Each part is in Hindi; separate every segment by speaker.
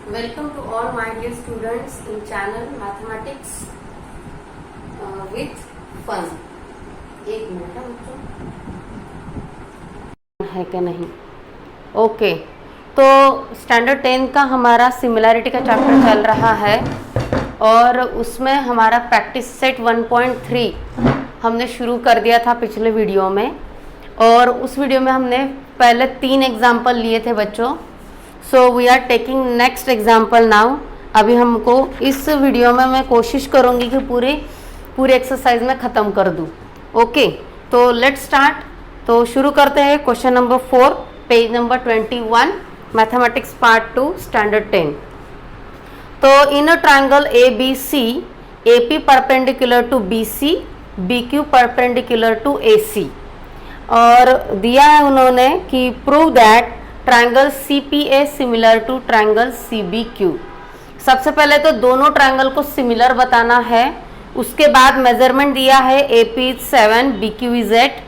Speaker 1: Welcome to all my dear students in channel Mathematics with Fun। एक मिनट है बच्चों, है क्या नहीं? ओके, तो स्टैंडर्ड 10 का हमारा सिमिलैरिटी का चैप्टर चल रहा है और उसमें हमारा प्रैक्टिस सेट 1.3 हमने शुरू कर दिया था पिछले वीडियो में। और उस वीडियो में हमने पहले 3 एग्जाम्पल लिए थे बच्चों। So we are taking next example now. अभी हमको इस वीडियो में मैं कोशिश करूँगी कि पूरे एक्सरसाइज में ख़त्म कर दूँ। ओके, तो लेट्स स्टार्ट। तो शुरू करते हैं question number 4, page number 21, mathematics part 2, standard 10। तो in a triangle A B C, A P perpendicular to B C, B Q perpendicular to A C, और दिया है उन्होंने कि prove that triangle C P A similar to triangle C B Q. सबसे पहले तो दोनों ट्रायंगल को सिमिलर बताना है। उसके बाद मेजरमेंट दिया है, A P is 7, B Q is 8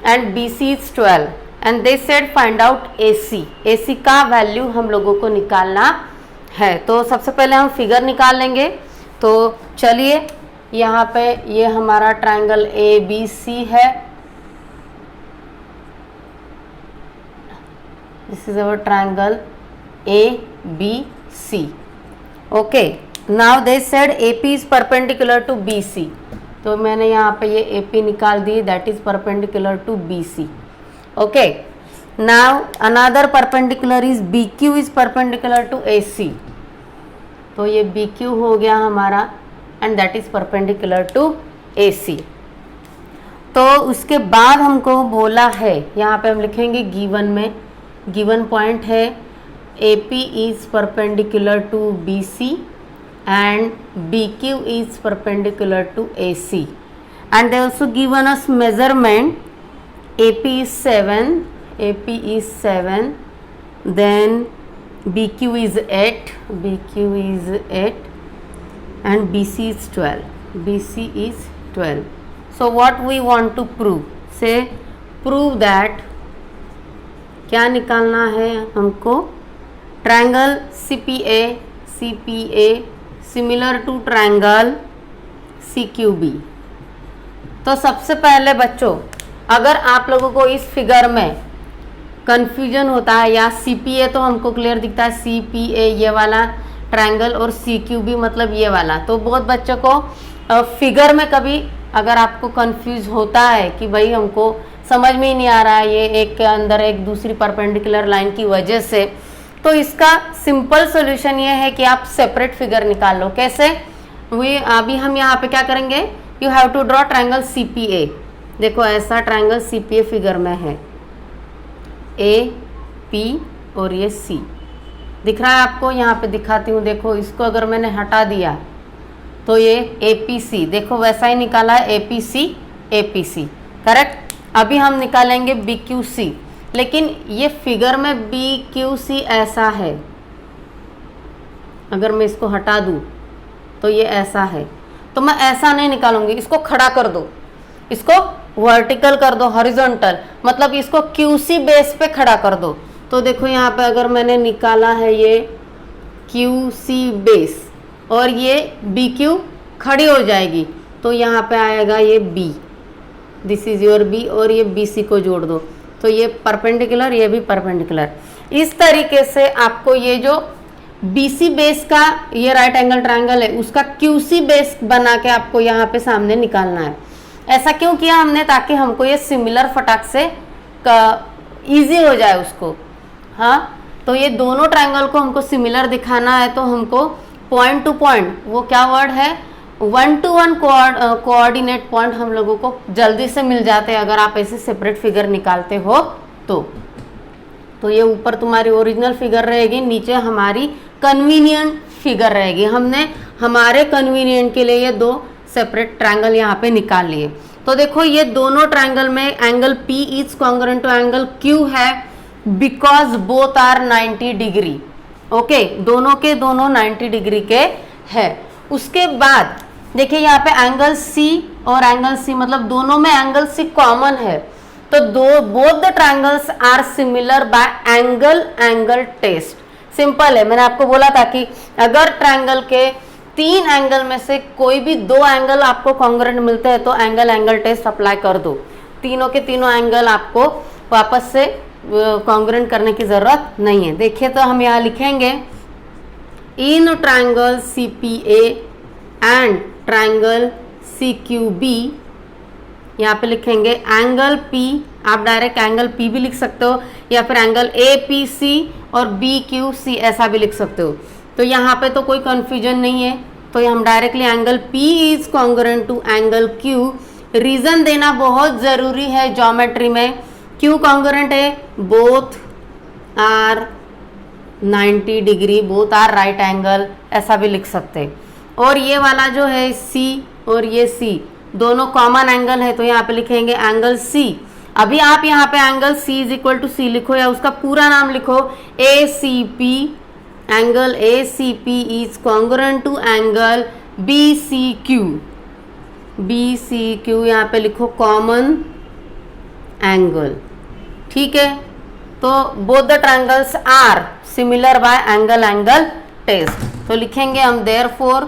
Speaker 1: and B C is 12 and they said find out A C. A C का वैल्यू हम लोगों को निकालना है। तो सबसे पहले हम फिगर निकाल लेंगे। तो चलिए, यहाँ पे ये हमारा ट्रायंगल ए बी सी है। This is our triangle ABC. Okay. Now they said AP is perpendicular to BC. तो मैंने यहाँ पे ये AP निकाल दी, that is perpendicular to BC. Okay. Now another perpendicular is BQ is perpendicular to AC. तो ये BQ हो गया हमारा and that is perpendicular to AC. तो उसके बाद हमको बोला है, यहाँ पे हम लिखेंगे गिवन में, गिवन पॉइंट है AP is perpendicular to BC and BQ is perpendicular to AC, and they also given us measurement AP is 7, then BQ is 8 and BC is 12. So what we want to prove? Say prove that, क्या निकालना है हमको? Triangle C P A similar to triangle C Q B. तो सबसे पहले बच्चों, अगर आप लोगों को इस फिगर में कंफ्यूजन होता है या सी पी ए तो हमको क्लियर दिखता है, सी पी ए ये वाला ट्रायंगल और सी क्यू बी मतलब ये वाला, तो बहुत बच्चों को फिगर में कभी अगर आपको कंफ्यूज होता है कि भाई हमको समझ में ही नहीं आ रहा है ये एक के अंदर एक दूसरी परपेंडिकुलर लाइन की वजह से, तो इसका सिंपल सॉल्यूशन ये है कि आप सेपरेट फिगर निकाल लो। कैसे? अभी हम यहाँ पे क्या करेंगे, you have to draw triangle C P A. देखो ऐसा triangle C P A figure में है, ए पी और ये सी दिख रहा है आपको, यहाँ पे दिखाती हूँ। देखो इसको अगर मैंने हटा दिया तो ये ए पी सी, देखो वैसा ही निकाला है, ए पी सी करेक्ट। अभी हम निकालेंगे बी क्यू सी, लेकिन ये फिगर में बी क्यू सी ऐसा है, अगर मैं इसको हटा दूं तो ये ऐसा है, तो मैं ऐसा नहीं निकालूंगी। इसको खड़ा कर दो, इसको वर्टिकल कर दो, हॉरिजॉन्टल, मतलब इसको क्यू सी बेस पे खड़ा कर दो। तो देखो यहाँ पे अगर मैंने निकाला है ये क्यू सी बेस और ये बी क्यू खड़ी हो जाएगी, तो यहाँ पे आएगा ये B, this is your B, और ये बी सी को जोड़ दो तो ये परपेंडिकुलर, ये भी परपेंडिकुलर। इस तरीके से आपको ये जो बी सी बेस का ये राइट एंगल ट्रायंगल है उसका क्यू सी बेस बना के आपको यहाँ पे सामने निकालना है। ऐसा क्यों किया हमने? ताकि हमको ये सिमिलर फटाक से ईजी हो जाए उसको। हाँ, तो ये दोनों ट्रायंगल को हमको सिमिलर दिखाना है, तो हमको पॉइंट टू पॉइंट, वो क्या वर्ड है, 1-to-1 कोऑर्डिनेट पॉइंट हम लोगों को जल्दी से मिल जाते हैं अगर आप ऐसे सेपरेट फिगर निकालते हो तो ये ऊपर तुम्हारी ओरिजिनल फिगर रहेगी, नीचे हमारी कन्वीनियंट फिगर रहेगी। हमने हमारे कन्वीनियंट के लिए ये 2 सेपरेट ट्रायंगल यहाँ पे निकाल लिए। तो देखो ये दोनों ट्रायंगल में angle P is congruent to angle Q है, because both are 90 degree. Okay, दोनों के दोनों 90 डिग्री के है। उसके बाद देखिए यहाँ पे एंगल C और एंगल C, मतलब दोनों में एंगल C कॉमन है, तो both the triangles are similar by angle test. Simple है, मैंने आपको बोला था कि अगर ट्रायंगल के 3 एंगल में से कोई भी 2 एंगल आपको कॉन्ग्रुएंट मिलते हैं तो एंगल टेस्ट अप्लाई कर दो, तीनों के तीनों एंगल आपको वापस से कॉन्ग्रुएंट करने की जरूरत नहीं है। देखिए तो हम यहाँ लिखेंगे in triangle CPA and triangle CQB, यहाँ पे लिखेंगे एंगल P, आप डायरेक्ट एंगल P भी लिख सकते हो या फिर एंगल APC और BQC ऐसा भी लिख सकते हो। तो यहाँ पे तो कोई कंफ्यूजन नहीं है, तो हम directly angle P is congruent to angle Q। Reason देना बहुत जरूरी है ज्योमेट्री में, क्यों कॉन्ग्रुएंट है, both are 90 degree, both are right angle, ऐसा भी लिख सकते हैं। और ये वाला जो है C और ये C दोनों कॉमन एंगल है, तो यहाँ पे लिखेंगे एंगल C। अभी आप यहाँ पे angle C is equal to C लिखो या उसका पूरा नाम लिखो ACP, angle ACP is congruent to angle BCQ, BCQ यहाँ पे लिखो कॉमन एंगल, ठीक है। तो both the triangles are similar by angle test, तो लिखेंगे हम therefore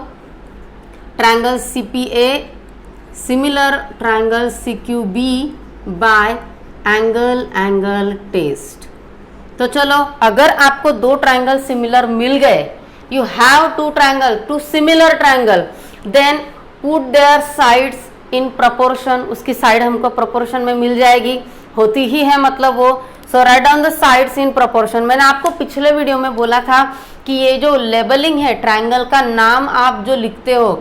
Speaker 1: triangle CPA similar triangle CQB by angle test. तो चलो अगर आपको 2 ट्रायंगल सिमिलर मिल गए, you have 2 triangle, 2 similar triangle, then put their sides in proportion, उसकी साइड हमको प्रोपोर्शन में मिल जाएगी, होती ही है मतलब वो। So write down the sides in proportion. मैंने आपको पिछले वीडियो में बोला था कि ये जो लेबलिंग है ट्रायंगल का नाम आप जो लिखते हो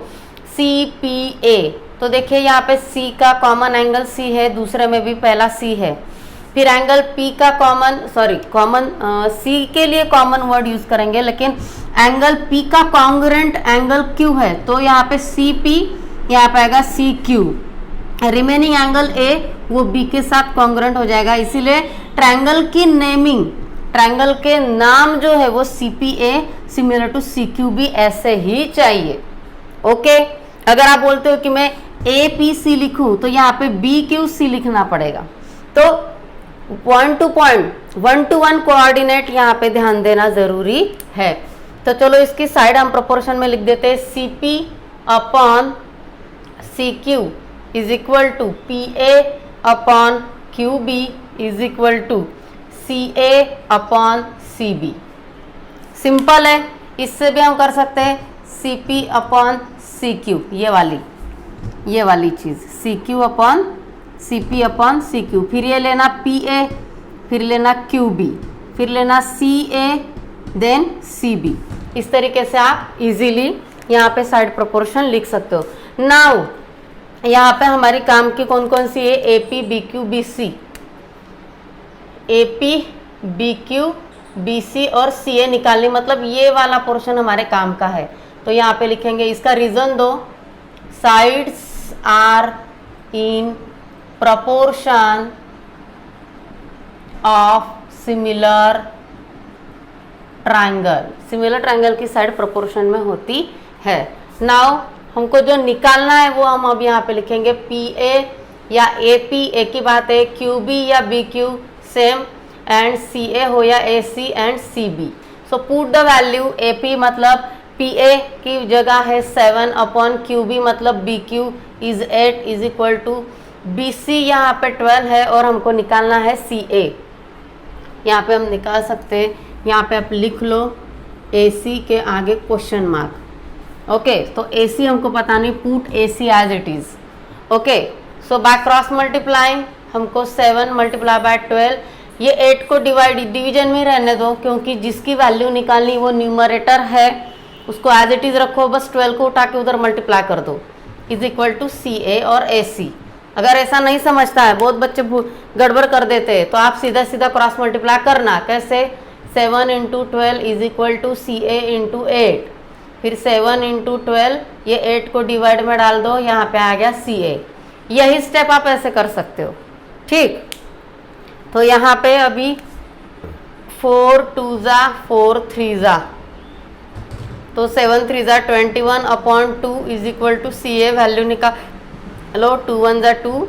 Speaker 1: CPA, तो देखिए यहाँ पे C का कॉमन एंगल C है, दूसरे में भी पहला C है, फिर एंगल P का कॉमन C के लिए कॉमन वर्ड यूज करेंगे, लेकिन एंगल P का कॉन्ग्रुएंट एंगल Q है, तो यहाँ पे CP, यहाँ पे आएगा CQ, रिमेनिंग एंगल A वो B के साथ कॉन्ग्रुएंट हो जाएगा। इसीलिए ट्रायंगल की नेमिंग, ट्रायंगल के नाम जो है वो CPA सिमिलर टू CQB ऐसे ही चाहिए, ओके। अगर आप बोलते हो कि मैं APC लिखूं तो यहाँ पे BQC लिखना पड़ेगा, तो point two point 1-to-1 coordinate यहाँ पे ध्यान देना जरूरी है। तो चलो इसकी साइड हम प्रोपोर्शन में लिख देते हैं, CP upon CQ is equal to PA upon QB is equal to CA upon CB। Simple है, इससे भी हम कर सकते हैं CP अपॉन CQ, ये वाली चीज CQ upon CP upon CQ, फिर ये लेना PA, फिर लेना QB, फिर लेना CA देन CB। इस तरीके से आप इजीली यहाँ पे साइड प्रोपोर्शन लिख सकते हो। नाउ यहाँ पे हमारी काम की कौन कौन सी है, AP BQ BC, AP BQ BC और CA निकालनी, मतलब ये वाला पोर्शन हमारे काम का है। तो यहाँ पे लिखेंगे, इसका रीजन दो, sides are in proportion of similar triangle, similar triangle की साइड प्रोपोर्शन में होती है। नाउ हमको जो निकालना है वो हम अब यहाँ पे लिखेंगे PA या AP, एक ही बात है, QB या BQ सेम, एंड CA हो या AC and CB। So put the value, AP मतलब PA की जगह है 7 अपॉन QB मतलब BQ is 8 is equal to BC यहाँ पे 12 है और हमको निकालना है CA। यहाँ पे हम निकाल सकते हैं, यहाँ पे आप लिख लो AC के आगे क्वेश्चन मार्क, ओके। तो AC हमको पता नहीं, put AC as it is, okay. So by cross multiplying हमको 7 मल्टीप्लाई बाय 12, ये 8 को डिवीजन में रहने दो, क्योंकि जिसकी वैल्यू निकालनी वो न्यूमरेटर है, उसको एज इट इज रखो, बस 12 को उठा के उधर मल्टीप्लाई कर दो, इज इक्वल टू CA और AC। अगर ऐसा नहीं समझता है, बहुत बच्चे गड़बड़ कर देते हैं, तो आप सीधा सीधा क्रॉस मल्टीप्लाई करना, कैसे, 7 into 12 is equal to CA into 8, फिर 7 इंटू 12, ये 8 को डिवाइड में डाल दो, यहाँ पे आ गया CA। यही स्टेप आप ऐसे कर सकते हो, ठीक। तो यहाँ पे अभी 4 2 जा 4 3 जा, तो 7 3 जा 21 upon 2 is equal to CA, value निकालो, 2 1 जा 2,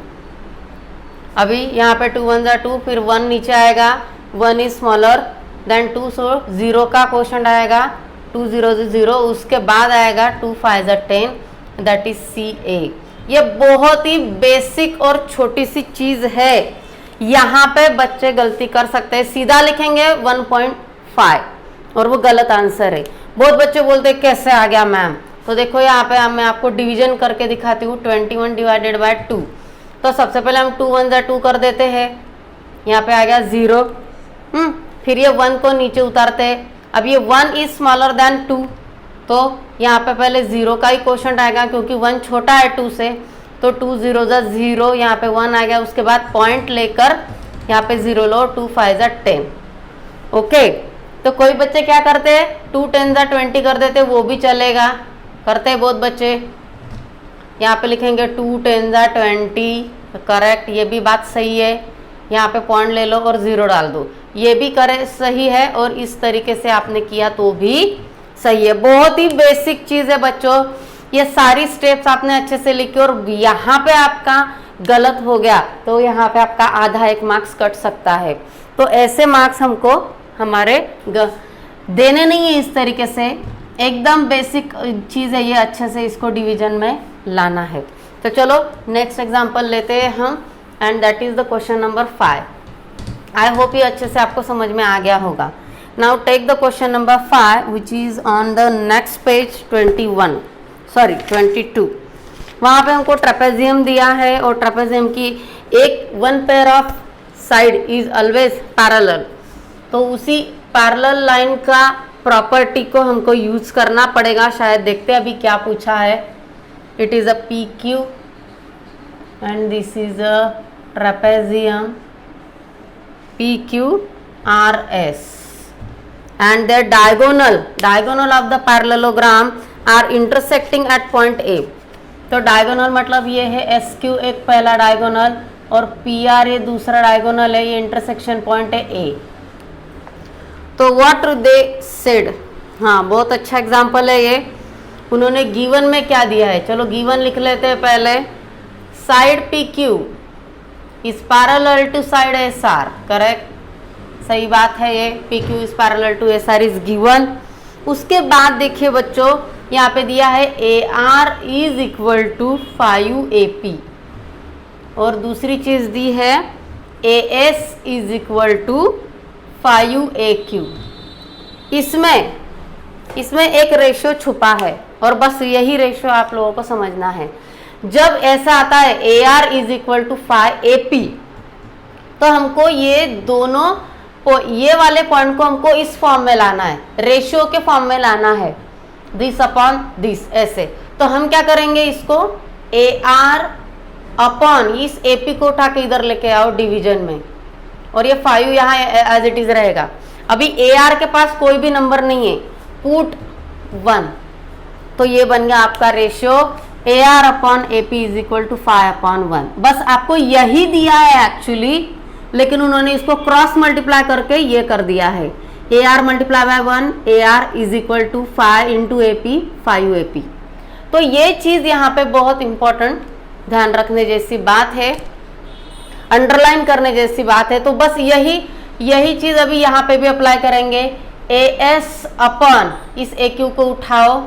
Speaker 1: अभी यहाँ पे 2 1 जा 2, फिर 1 नीचे आएगा, 1 इज स्मॉलर देन 2 सो 0 का क्वेश्चन आएगा, 2 0 0, उसके बाद आएगा 2 5 10, दैट इज CA। ये बहुत ही बेसिक और छोटी सी चीज है, यहाँ पे बच्चे गलती कर सकते हैं, सीधा लिखेंगे 1.5 और वो गलत आंसर है। बहुत बच्चे बोलते हैं कैसे आ गया मैम, तो देखो यहाँ पे मैं आपको डिवीजन करके दिखाती हूँ, 21 डिवाइडेड बाय 2। तो सबसे पहले हम 2 1 2 कर देते हैं, यहाँ पे आ गया 0, फिर ये 1 को नीचे उतारते हैं। अब ये 1 इज स्मॉलर देन 2, तो यहाँ पे पहले 0 का ही क्वेश्चन आएगा क्योंकि 1 छोटा है 2 से, तो 2 0 0, यहाँ पे 1 आ गया, उसके बाद पॉइंट लेकर यहाँ पे 0 लो, 2 5 10। ओके, तो कोई बच्चे क्या करते हैं 2 10 20 कर देते, वो भी चलेगा, करते हैं बहुत बच्चे। यहाँ पे लिखेंगे 2 10 20, करेक्ट, ये भी बात सही है। यहाँ पे पॉइंट ले लो और 0 डाल दो, ये भी करे सही है, और इस तरीके से आपने किया तो भी सही है। बहुत ही बेसिक चीज़ है बच्चों, ये सारी स्टेप्स आपने अच्छे से लिखी, और यहाँ पे आपका गलत हो गया तो यहाँ पे आपका आधा 1 मार्क्स कट सकता है। तो ऐसे मार्क्स हमको हमारे देने नहीं है, इस तरीके से एकदम बेसिक चीज़ है ये, अच्छे से इसको डिवीजन में लाना है। तो चलो नेक्स्ट एग्जांपल लेते हैं हम, and that is the question number 5। I hope ये अच्छे से आपको समझ में आ गया होगा। Now take the question number 5 which is on the next page 22। वहाँ पे हमको ट्रेपेजियम दिया है, और ट्रेपेजियम की एक 1 pair of side is always parallel, तो उसी पैरेलल लाइन का प्रॉपर्टी को हमको यूज करना पड़ेगा। शायद देखते हैं अभी क्या पूछा है। It is a PQ and this is a trapezium PQRS, and their diagonal of the parallelogram are intersecting at point A। तो डायगोनल मतलब ये है SQ एक पहला डायगोनल और PR ये दूसरा डायगोनल है, ये इंटरसेक्शन पॉइंट है A। तो व्हाट दे सेड, हाँ बहुत अच्छा एग्जाम्पल है ये। उन्होंने गिवन में क्या दिया है, चलो गिवन लिख लेते हैं पहले। Side PQ is parallel to side SR, correct, सही बात है ये, PQ is parallel to SR is given. उसके बाद देखिए बच्चों यहाँ पे दिया है AR is equal to 5AP, और दूसरी चीज दी है AS is equal to 5AQ। इसमें एक रेशियो छुपा है, और बस यही रेशियो आप लोगों को समझना है। जब ऐसा आता है AR is equal to 5AP, तो हमको ये दोनों ये वाले पॉइंट को हमको इस फॉर्म में लाना है, रेशियो के फॉर्म में लाना है, दिस अपॉन दिस, ऐसे। तो हम क्या करेंगे, इसको AR अपॉन इस AP को उठा के इधर लेके आओ डिवीजन में, और ये 5 यहाँ एज इट इज रहेगा। अभी AR के पास कोई भी नंबर नहीं है, पुट 1, तो ये बन गया आपका ratio AR upon AP is equal to 5/1। बस आपको यही दिया है एक्चुअली, लेकिन उन्होंने इसको क्रॉस मल्टीप्लाई करके ये कर दिया है, AR multiply by 1, AR is equal to 5 into AP, 5AP। तो ये चीज यहाँ पे बहुत इंपॉर्टेंट ध्यान रखने जैसी बात है, अंडरलाइन करने जैसी बात है। तो बस यही चीज अभी यहाँ पे भी अप्लाई करेंगे। AS अपॉन इस AQ को उठाओ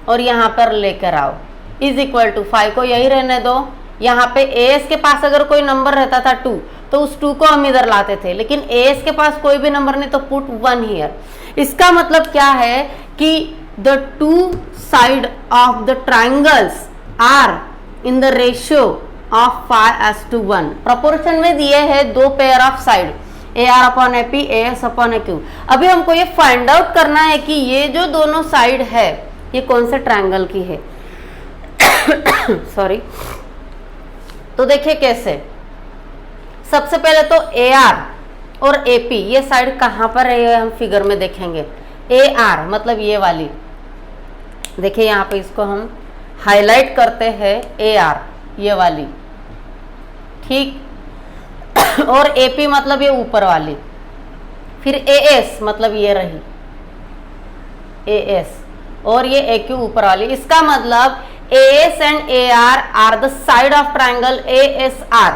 Speaker 1: और यहाँ पर लेकर आओ, इज इक्वल टू 5 को यही रहने दो। यहाँ पे AS के पास अगर कोई नंबर रहता था 2, तो उस 2 को हम इधर लाते थे, लेकिन AS के पास कोई भी नंबर नहीं, तो पुट 1 हियर। इसका मतलब क्या है कि the 2 side of the triangles are in the ratio of 5:1। Proportion में दिए हैं 2 pair of side, AR upon AP, AS upon AQ। अभी हमको ये फाइंड आउट करना है कि ये जो दोनों साइड है ये कौन से ट्राइंगल की है। सॉरी। तो देखिए कैसे, सबसे पहले तो AR और AP ये साइड कहाँ पर है, ये हम फिगर में देखेंगे। AR मतलब ये वाली, देखिए यहाँ पे इसको हम हाईलाइट करते हैं, AR ये वाली, ठीक। और AP मतलब ये ऊपर वाली, फिर AS मतलब ये रही AS, और ये AQ ऊपर वाली। इसका मतलब AS and AR are the side of triangle ASR।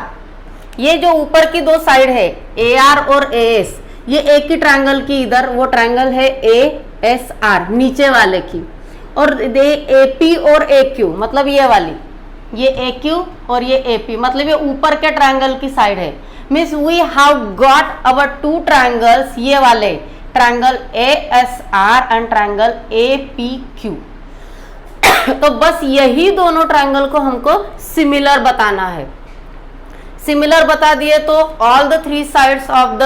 Speaker 1: ये जो ऊपर की 2 साइड है AR और AS, ये एक ही ट्रायंगल की इधर वो ट्रायंगल है ASR नीचे वाले की, और AP और AQ मतलब ये वाली, ये AQ और ये AP मतलब ये ऊपर के ट्रायंगल की साइड है। Means we have got our two triangles, ये वाले triangle ASR and triangle APQ। तो बस यही दोनों ट्रायंगल को हमको सिमिलर बताना है। सिमिलर बता दिए तो all the three sides of the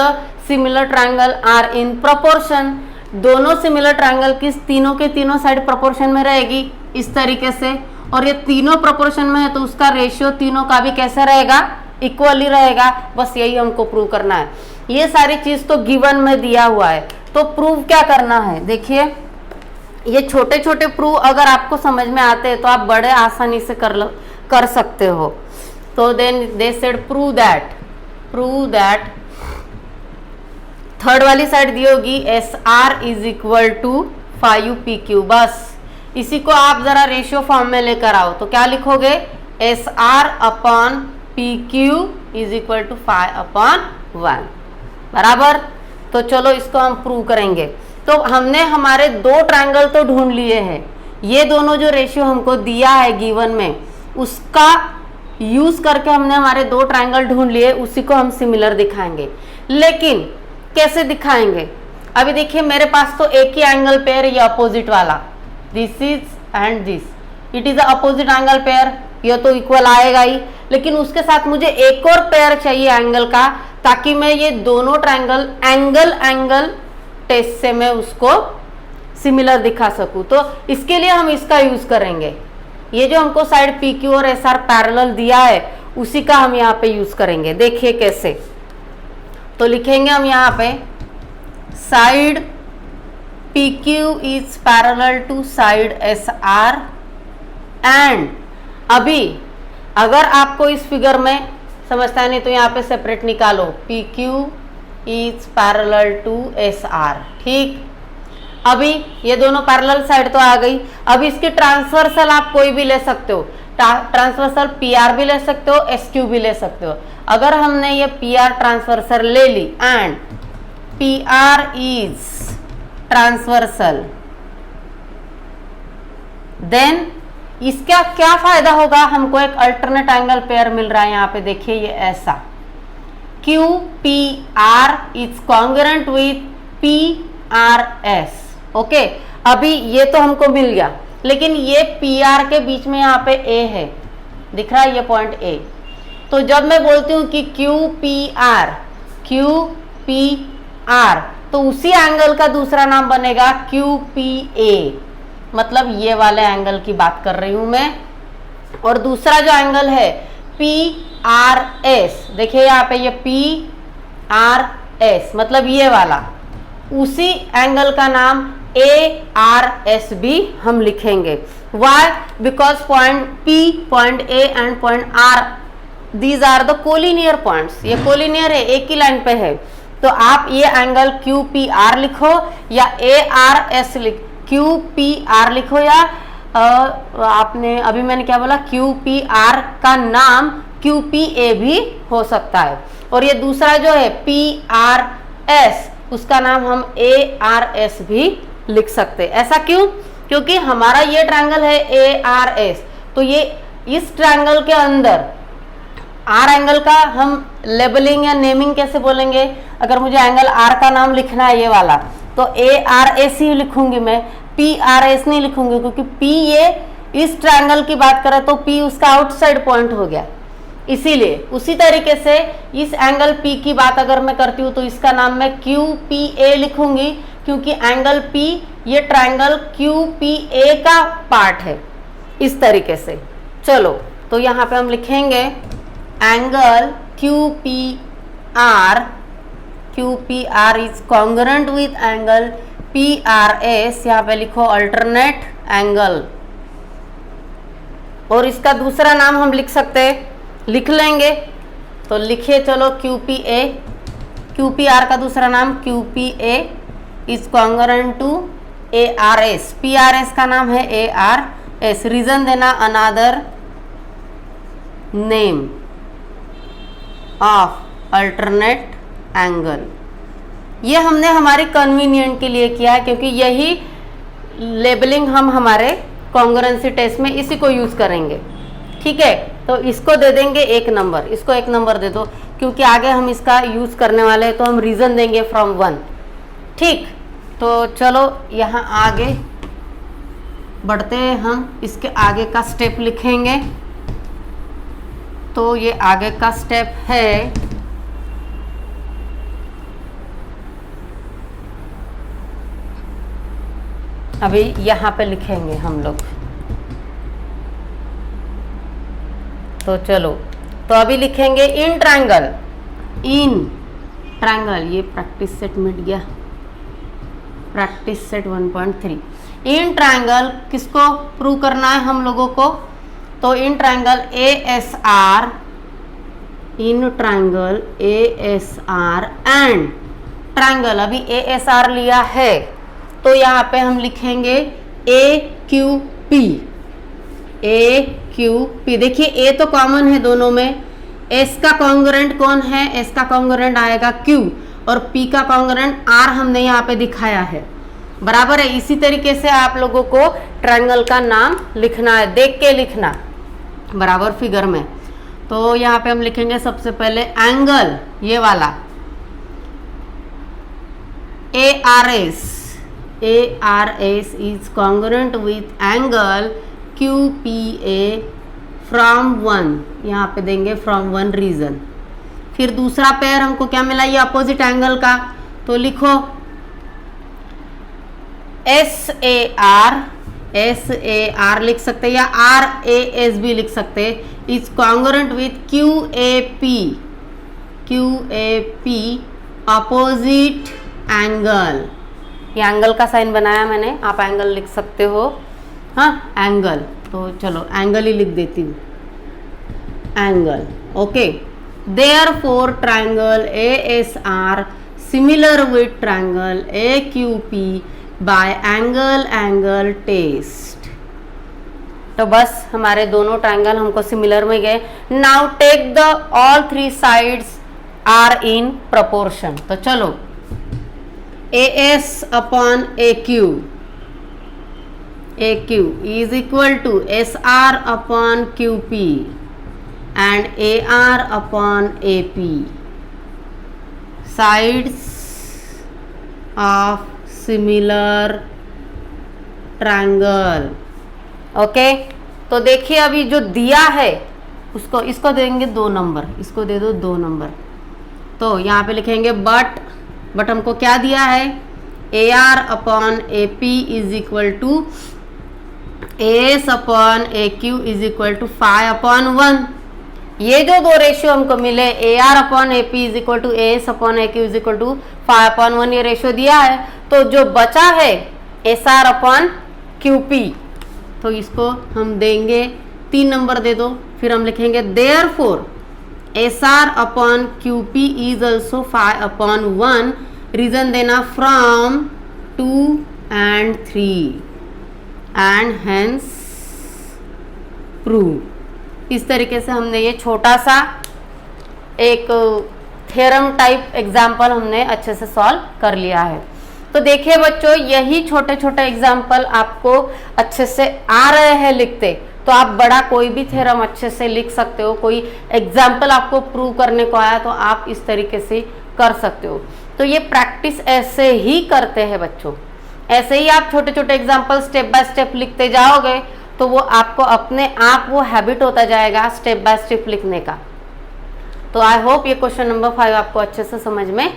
Speaker 1: similar triangle are in proportion. दोनों सिमिलर ट्रायंगल की तीनों के तीनों साइड प्रोपोर्शन में रहेगी इस तरीके से, और ये तीनों प्रोपोर्शन में है तो उसका रेशियो तीनों का भी कैसे रहेगा, इक्वली रहेगा। बस यही हमको प्रूव करना है। ये सारी चीज तो गिवन में दिया हुआ है, तो प्रूव क्या करना है, देखिए ये छोटे छोटे प्रूव अगर आपको समझ में आते हैं तो आप बड़े आसानी से कर सकते हो। तो then they said prove that third वाली साइड दी होगी SR is equal to 5PQ। बस इसी को आप जरा रेशियो फॉर्म में लेकर आओ तो क्या लिखोगे, SR upon PQ is equal to 5/1 बराबर। तो चलो इसको हम प्रूव करेंगे। तो हमने हमारे दो ट्रायंगल तो ढूंढ लिए हैं, ये दोनों जो रेशियो हमको दिया है गिवन में उसका यूज करके हमने हमारे दो ट्रायंगल ढूंढ लिए, उसी को हम सिमिलर दिखाएंगे। लेकिन कैसे दिखाएंगे, अभी देखिए मेरे पास तो एक ही एंगल पेयर, ये अपोजिट वाला, this is and this, it is opposite angle pair, ये तो इक्वल आएगा ही। लेकिन उसके साथ मुझे एक और पेयर चाहिए एंगल का, ताकि मैं ये दोनों ट्रायंगल एंगल टेस्ट से मैं उसको सिमिलर दिखा सकूं। तो इसके लिए हम इसका यूज करेंगे, ये जो हमको साइड PQ और SR पैरेलल दिया है उसी का हम यहाँ पे यूज करेंगे। देखिए कैसे, तो लिखेंगे हम यहाँ पे side PQ is parallel to side SR and, अभी अगर आपको इस फिगर में समझता है नहीं तो यहाँ पे सेपरेट निकालो, PQ is parallel to SR। ठीक, अभी ये दोनों पैरेलल साइड तो आ गई। अब इसकी ट्रांसवर्सल आप कोई भी ले सकते हो, ट्रांसवर्सल PR भी ले सकते हो, SQ भी ले सकते हो। अगर हमने ये PR ट्रांसवर्सल ले ली and PR is transversal, then इसका क्या फायदा होगा, हमको एक अल्टरनेट एंगल पेयर मिल रहा है। यहाँ पे देखिए ये ऐसा QPR is congruent with PRS। Okay, अभी ये तो हमको मिल गया, लेकिन ये PR के बीच में यहाँ पे A है, दिख रहा है ये पॉइंट A। तो जब मैं बोलती हूँ कि QPR तो उसी एंगल का दूसरा नाम बनेगा QPA, मतलब ये वाले एंगल की बात कर रही हूं मैं। और दूसरा जो एंगल है PRS, देखिए यहाँ पे ये PRS मतलब ये वाला, उसी एंगल का नाम ARS भी हम लिखेंगे। Why? Because point P, point A and point R, these are the collinear points। ये कोलिनियर है, एक ही लाइन पे है। तो आप ये एंगल QPR लिखो या ARS QPR लिखो, या आपने अभी मैंने क्या बोला, QPR का नाम QPA भी हो सकता है। और ये दूसरा जो है PRS, उसका नाम हम ARS भी लिख सकते हैं। ऐसा क्यों? क्योंकि हमारा ये ट्रायंगल है ARS, तो ये इस ट्रायंगल के अंदर R एंगल का हम लेबलिंग या नेमिंग कैसे बोलेंगे, अगर मुझे एंगल R का नाम लिखना है ये वाला, तो ARS ही लिखूंगी मैं, PRS नहीं लिखूंगी, क्योंकि P ये इस ट्रायंगल की बात करें तो P उसका आउटसाइड पॉइंट हो गया, इसीलिए। उसी तरीके से इस एंगल P की बात अगर मैं करती हूँ तो इसका नाम मैं QPA लिखूंगी, क्योंकि एंगल P ये ट्रायंगल QPA का पार्ट है, इस तरीके से। चलो, तो यहाँ पे हम लिखेंगे angle QPR is congruent with angle PRS, यहाँ पे लिखो अल्टरनेट एंगल। और इसका दूसरा नाम हम लिख सकते हैं, लिख लेंगे, तो लिखिए चलो QPR का दूसरा नाम QPA is congruent to ARS, PRS का नाम है ARS। रीजन देना another name of alternate angle, ये हमने हमारे कन्वीनियंट के लिए किया है, क्योंकि यही लेबलिंग हम हमारे कॉन्ग्रुएंसी टेस्ट में इसी को यूज करेंगे। ठीक है, तो इसको दे देंगे 1 नंबर, इसको 1 नंबर दे दो, क्योंकि आगे हम इसका यूज करने वाले हैं, तो हम रीजन देंगे फ्रॉम 1। ठीक, तो चलो यहाँ आगे बढ़ते हैं, हम इसके आगे का स्टेप लिखेंगे। तो ये आगे का स्टेप है, अभी यहाँ पे लिखेंगे हम लोग। तो चलो, तो अभी लिखेंगे इन ट्रायंगल, ये प्रैक्टिस सेट मिट गया, प्रैक्टिस सेट 1.3। इन ट्रायंगल किसको प्रूव करना है हम लोगों को? तो in triangle ASR, in triangle ASR and triangle, अभी ASR लिया है तो यहाँ पे हम लिखेंगे AQP। देखिए A तो कॉमन है दोनों में, S का कॉन्ग्रुएंट कौन है? S का कॉन्ग्रुएंट आएगा Q, और P का कॉन्ग्रुएंट R हमने यहाँ पे दिखाया है, बराबर है। इसी तरीके से आप लोगों को ट्रायंगल का नाम लिखना है, देख के लिखना बराबर फिगर में। तो यहाँ पे हम लिखेंगे सबसे पहले एंगल, ये वाला ARS is congruent with angle QPA from 1, यहाँ पे देंगे from 1 रीजन। फिर दूसरा पेयर हमको क्या मिला? ये अपोजिट एंगल का, तो लिखो SAR लिख सकते हैं, या RAS भी लिख सकते हैं, is congruent with QAP opposite angle. ये एंगल का साइन बनाया मैंने, आप एंगल लिख सकते हो, हाँ एंगल। तो चलो एंगल ही लिख देती हूँ, angle. Okay, therefore triangle ASR similar with triangle AQP by angle test. तो बस हमारे दोनों ट्रायंगल हमको सिमिलर में गए। Now take the all 3 sides are in proportion. तो चलो AS upon AQ is equal to SR upon QP and AR upon AP, sides of similar triangle। Okay, तो देखिए अभी जो दिया है उसको, इसको देंगे 2 नंबर, इसको दे दो 2 नंबर। तो यहाँ पे लिखेंगे बट हमको क्या दिया है? AR upon AP is equal to AS upon AQ is equal to 5 upon 1। ये जो 2 रेशियो हमको मिले, AR upon AP is equal to AS upon AQ is equal to 5 upon 1, ये रेशियो दिया है। तो जो बचा है SR अपॉन QP, तो इसको हम देंगे 3 नंबर दे दो। फिर हम लिखेंगे therefore SR upon QP is also 5 upon 1, reason देना from 2 and 3 and hence prove. इस तरीके से हमने ये छोटा सा एक थ्योरम टाइप एग्जाम्पल हमने अच्छे से सॉल्व कर लिया है। तो देखिए बच्चों, यही छोटे छोटे एग्जाम्पल आपको अच्छे से आ रहे हैं लिखते, तो आप बड़ा कोई भी थ्योरम अच्छे से लिख सकते हो। कोई एग्जाम्पल आपको प्रूव करने को आया तो आप इस तरीके से कर सकते हो। तो ये प्रैक्टिस ऐसे ही करते हैं बच्चों, ऐसे ही आप छोटे छोटे एग्जाम्पल स्टेप बाय स्टेप लिखते जाओगे तो वो आपको अपने आप वो हैबिट होता जाएगा स्टेप बाय स्टेप लिखने का। तो आई होप ये क्वेश्चन नंबर 5 आपको अच्छे से समझ में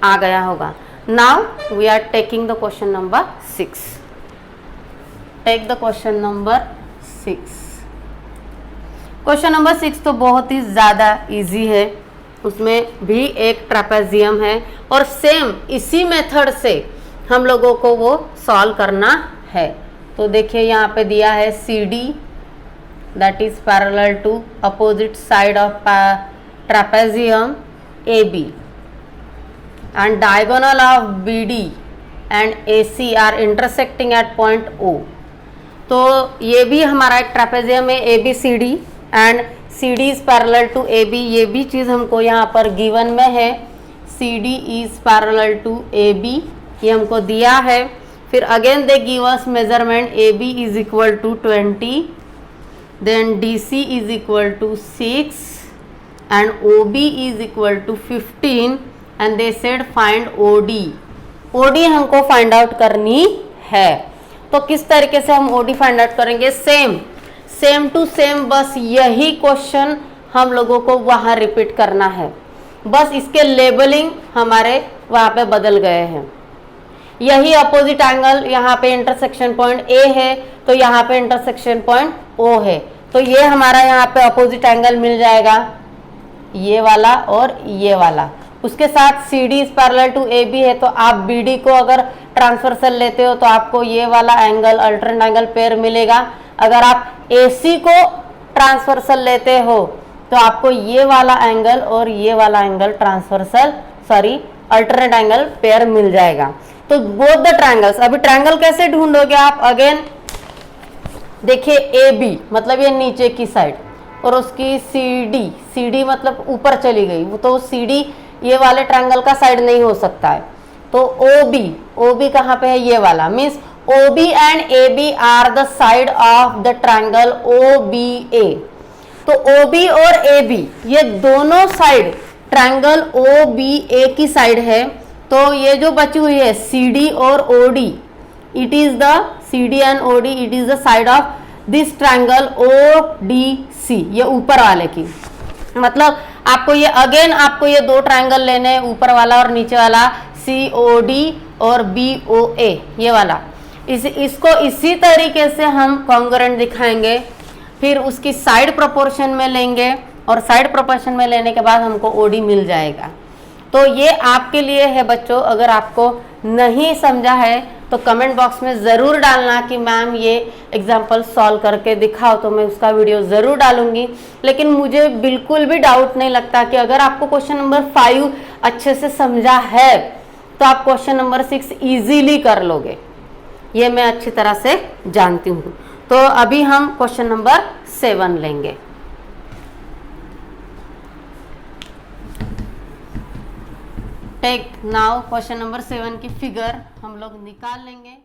Speaker 1: आ गया होगा। Now we are taking the question number 6। Take the question number 6। Question number 6 तो बहुत ही ज़्यादा इजी है, उसमें भी एक ट्रेपेजियम है और सेम इसी मेथड से हम लोगों को वो सॉल्व करना है। तो देखिए यहाँ पे दिया है CD that is parallel to opposite side of trapezium AB and diagonal of BD and AC are intersecting at point O। तो ये भी हमारा एक ट्रेपेजियम है ABCD and CD is parallel to AB, ये भी चीज़ हमको यहाँ पर गिवन में है। CD is parallel to AB, ये हमको दिया है। फिर again they give us measurement AB is equal to 20, then DC is equal to 6 and OB is equal to 15 and they said find OD हमको फाइंड आउट करनी है। तो किस तरीके से हम OD फाइंड आउट करेंगे? सेम टू सेम, बस यही क्वेश्चन हम लोगों को वहाँ रिपीट करना है, बस इसके लेबलिंग हमारे वहाँ पे बदल गए हैं। यही अपोजिट एंगल, यहाँ पे इंटरसेक्शन पॉइंट A है तो यहाँ पे इंटरसेक्शन पॉइंट O है, तो ये हमारा यहाँ पे अपोजिट एंगल मिल जाएगा, ये वाला और ये वाला। उसके साथ CD is parallel to AB है, तो आप BD को अगर ट्रांसवर्सल लेते हो तो आपको ये वाला एंगल अल्टरनेट एंगल पेयर मिलेगा। अगर आप AC को ट्रांसवर्सल लेते हो तो आपको ये वाला एंगल और ये वाला एंगल अल्टरनेट एंगल पेयर मिल जाएगा। तो बोथ द ट्रायंगल्स, अभी ट्रायंगल कैसे ढूंढोगे आप? अगेन देखिए AB मतलब ये नीचे की साइड और उसकी CD मतलब ऊपर चली गई, तो CD ये वाले ट्रायंगल का साइड नहीं हो सकता है। तो OB कहाँ पे है? ये वाला, means OB and AB are the side of the triangle OBA। तो OB और AB ये दोनों साइड ट्रायंगल OBA की साइड है, तो ये जो बची हुई है CD और OD, it is the CD and OD, it is the side of this triangle ODC, ये ऊपर वाले की। मतलब आपको ये दो ट्रायंगल लेने हैं, ऊपर वाला और नीचे वाला, COD और BOA, ये वाला। इसको इसी तरीके से हम कॉन्ग्रुएंट दिखाएंगे, फिर उसकी साइड प्रोपोर्शन में लेंगे और साइड प्रोपोर्शन में लेने के बाद हमको OD मिल जाएगा। तो ये आपके लिए है बच्चों, अगर आपको नहीं समझा है तो कमेंट बॉक्स में ज़रूर डालना कि मैम ये एग्जाम्पल सॉल्व करके दिखाओ, तो मैं उसका वीडियो ज़रूर डालूंगी। लेकिन मुझे बिल्कुल भी डाउट नहीं लगता कि अगर आपको क्वेश्चन नंबर 5 अच्छे से समझा है तो आप क्वेश्चन नंबर 6 इजीली कर लोगे, ये मैं अच्छी तरह से जानती हूँ। तो अभी हम क्वेश्चन नंबर 7 लेंगे। टेक नाउ क्वेश्चन नंबर 7 की फिगर हम लोग निकाल लेंगे।